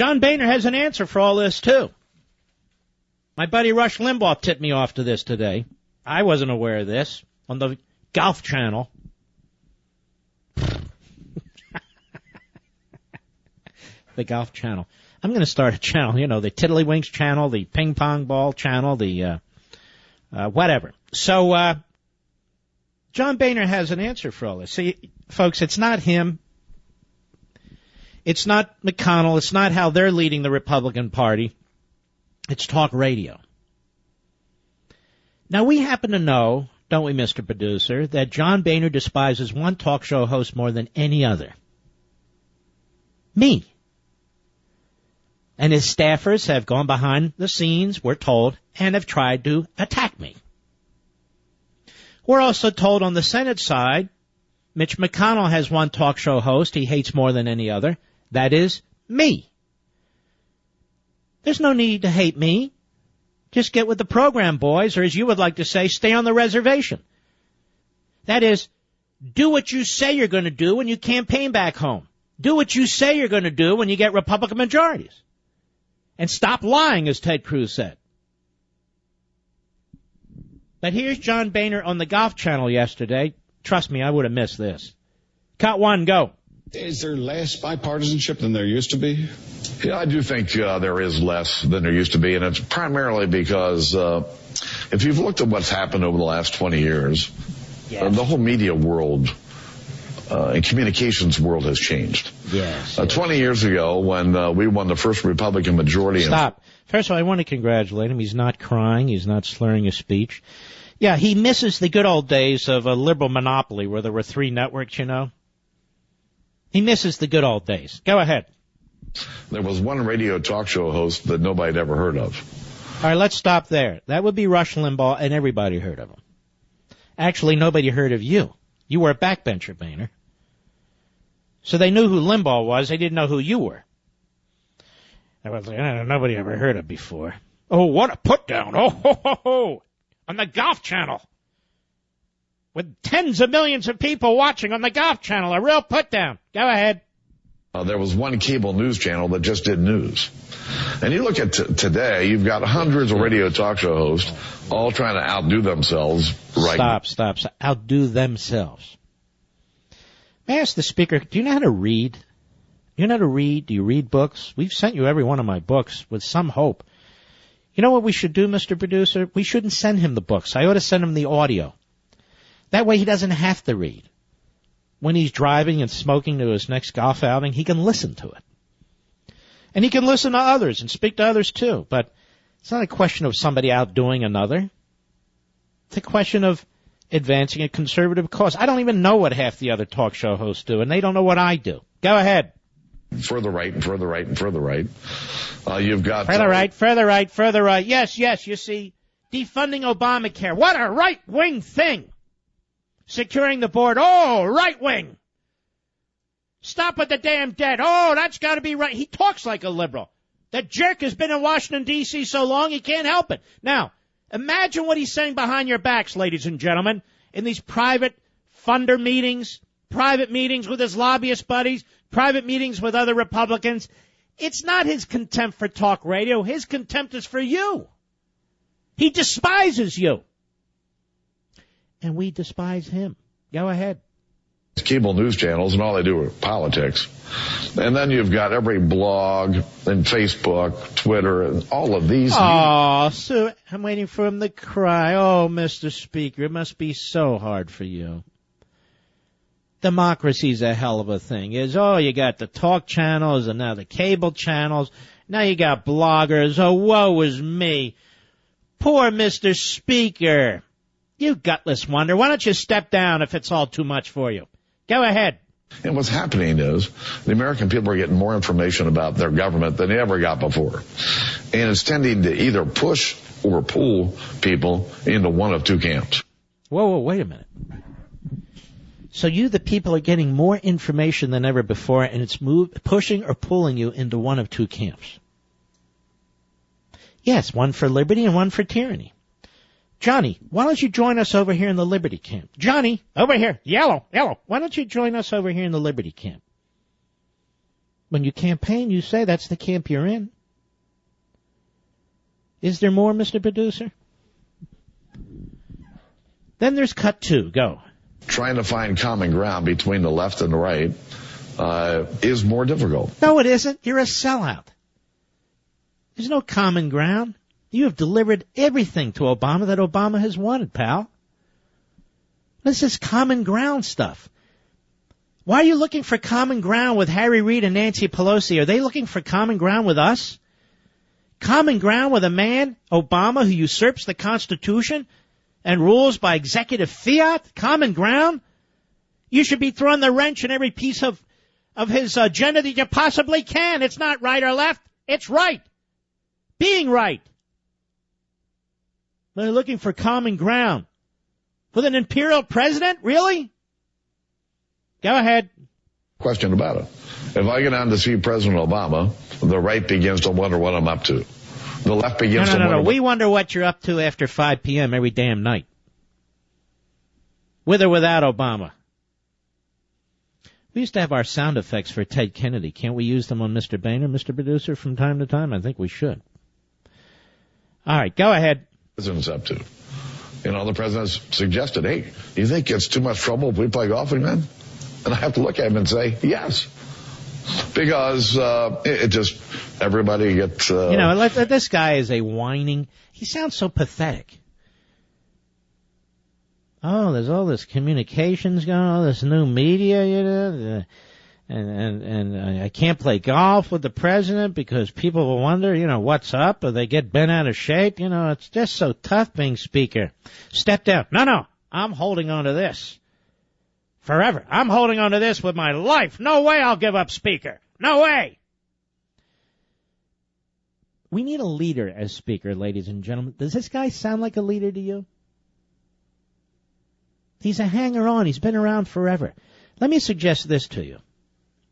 John Boehner has an answer for all this, too. My buddy Rush Limbaugh tipped me off to this today. I wasn't aware of this on the Golf Channel. The Golf Channel. I'm going to start a channel, the Tiddlywinks channel, the Ping Pong Ball channel, the whatever. So John Boehner has an answer for all this. See, folks, it's not him. It's not McConnell. It's not how they're leading the Republican Party. It's talk radio. Now, we happen to know, don't we, Mr. Producer, that John Boehner despises one talk show host more than any other. Me. And his staffers have gone behind the scenes, we're told, and have tried to attack me. We're also told on the Senate side, Mitch McConnell has one talk show host he hates more than any other. That is me. There's no need to hate me. Just get with the program, boys, or as you would like to say, stay on the reservation. That is, do what you say you're going to do when you campaign back home. Do what you say you're going to do when you get Republican majorities. And stop lying, as Ted Cruz said. But here's John Boehner on the Golf Channel yesterday. Trust me, I would have missed this. Cut one, go. Is there less bipartisanship than there used to be? Yeah, I do think there is less than there used to be, and it's primarily because if you've looked at what's happened over the last 20 years, yes. The whole media world and communications world has changed. Yes. 20 years ago, when we won the first Republican majority. Stop. First of all, I want to congratulate him. He's not crying. He's not slurring his speech. Yeah, he misses the good old days of a liberal monopoly where there were 3 networks, He misses the good old days. Go ahead. There was one radio talk show host that nobody had ever heard of. All right, let's stop there. That would be Rush Limbaugh, and everybody heard of him. Actually, nobody heard of you. You were a backbencher, Boehner. So they knew who Limbaugh was. They didn't know who you were. I was like, nobody ever heard of before. Oh, what a put-down. Oh, ho, ho, ho. On the Golf Channel. With tens of millions of people watching on the Golf Channel. A real put-down. Go ahead. There was one cable news channel that just did news. And you look at today, you've got hundreds of radio talk show hosts all trying to outdo themselves. Stop. Outdo themselves. May I ask the speaker, do you know how to read? Do you know how to read? Do you read books? We've sent you every one of my books with some hope. You know what we should do, Mr. Producer? We shouldn't send him the books. I ought to send him the audio. That way he doesn't have to read. When he's driving and smoking to his next golf outing, he can listen to it. And he can listen to others and speak to others too. But it's not a question of somebody outdoing another. It's a question of advancing a conservative cause. I don't even know what half the other talk show hosts do, and they don't know what I do. Go ahead. Further right and further right and further right. You've got... Further right. Yes, you see, defunding Obamacare. What a right-wing thing. Securing the board. Oh, right wing. Stop with the damn debt. Oh, that's got to be right. He talks like a liberal. That jerk has been in Washington, D.C. so long he can't help it. Now, imagine what he's saying behind your backs, ladies and gentlemen, in these private funder meetings, private meetings with his lobbyist buddies, private meetings with other Republicans. It's not his contempt for talk radio. His contempt is for you. He despises you. And we despise him. Go ahead. Cable news channels, and all they do are politics. And then you've got every blog and Facebook, Twitter, and all of these. Oh, so I'm waiting for him to cry. Oh, Mr. Speaker, it must be so hard for you. Democracy's a hell of a thing. You got the talk channels and now the cable channels. Now you got bloggers. Oh, woe is me. Poor Mr. Speaker. You gutless wonder. Why don't you step down if it's all too much for you? Go ahead. And what's happening is the American people are getting more information about their government than they ever got before. And it's tending to either push or pull people into one of two camps. Whoa, wait a minute. So you, the people, are getting more information than ever before, and it's pushing or pulling you into one of two camps. Yes, one for liberty and one for tyranny. Johnny, why don't you join us over here in the Liberty camp? Johnny, over here. Yellow. Why don't you join us over here in the Liberty camp? When you campaign, you say that's the camp you're in. Is there more, Mr. Producer? Then there's cut 2. Go. Trying to find common ground between the left and the right is more difficult. No, it isn't. You're a sellout. There's no common ground. You have delivered everything to Obama that Obama has wanted, pal. This is common ground stuff. Why are you looking for common ground with Harry Reid and Nancy Pelosi? Are they looking for common ground with us? Common ground with a man, Obama, who usurps the Constitution and rules by executive fiat? Common ground? You should be throwing the wrench in every piece of his agenda that you possibly can. It's not right or left. It's right. Being right. They're looking for common ground. With an imperial president? Really? Go ahead. Question about it. If I go down to see President Obama, the right begins to wonder what I'm up to. The left begins to wonder. No. We wonder what you're up to after 5 p.m. every damn night. With or without Obama. We used to have our sound effects for Ted Kennedy. Can't we use them on Mr. Boehner, Mr. Producer, from time to time? I think we should. All right, go ahead. President's up to. You know, the president's suggested, hey, you think it's too much trouble if we play golf again? And I have to look at him and say, yes. Because it just, everybody gets... this guy is a whining... He sounds so pathetic. Oh, there's all this communications going on, all this new media, and I can't play golf with the president because people will wonder, what's up, or they get bent out of shape. It's just so tough being speaker. Step down. No, I'm holding on to this. Forever. I'm holding on to this with my life. No way I'll give up speaker. No way. We need a leader as speaker, ladies and gentlemen. Does this guy sound like a leader to you? He's a hanger-on. He's been around forever. Let me suggest this to you.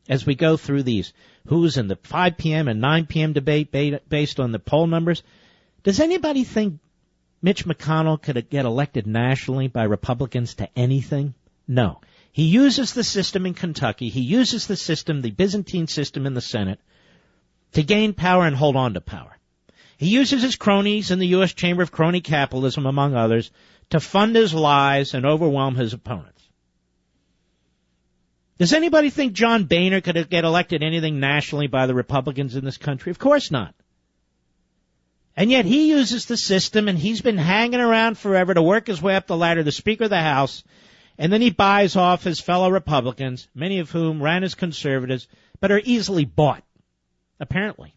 As we go through these who's in the 5 p.m. and 9 p.m. debate based on the poll numbers, does anybody think Mitch McConnell could get elected nationally by Republicans to anything? No. He uses the system in Kentucky. He uses the system, the Byzantine system in the Senate, to gain power and hold on to power. He uses his cronies in the U.S. Chamber of Crony Capitalism, among others, to fund his lies and overwhelm his opponents. Does anybody think John Boehner could get elected anything nationally by the Republicans in this country? Of course not. And yet he uses the system, and he's been hanging around forever to work his way up the ladder to Speaker of the House, and then he buys off his fellow Republicans, many of whom ran as conservatives, but are easily bought, apparently.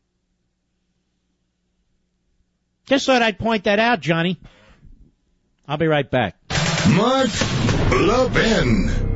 Just thought I'd point that out, Johnny. I'll be right back. Mark Levin.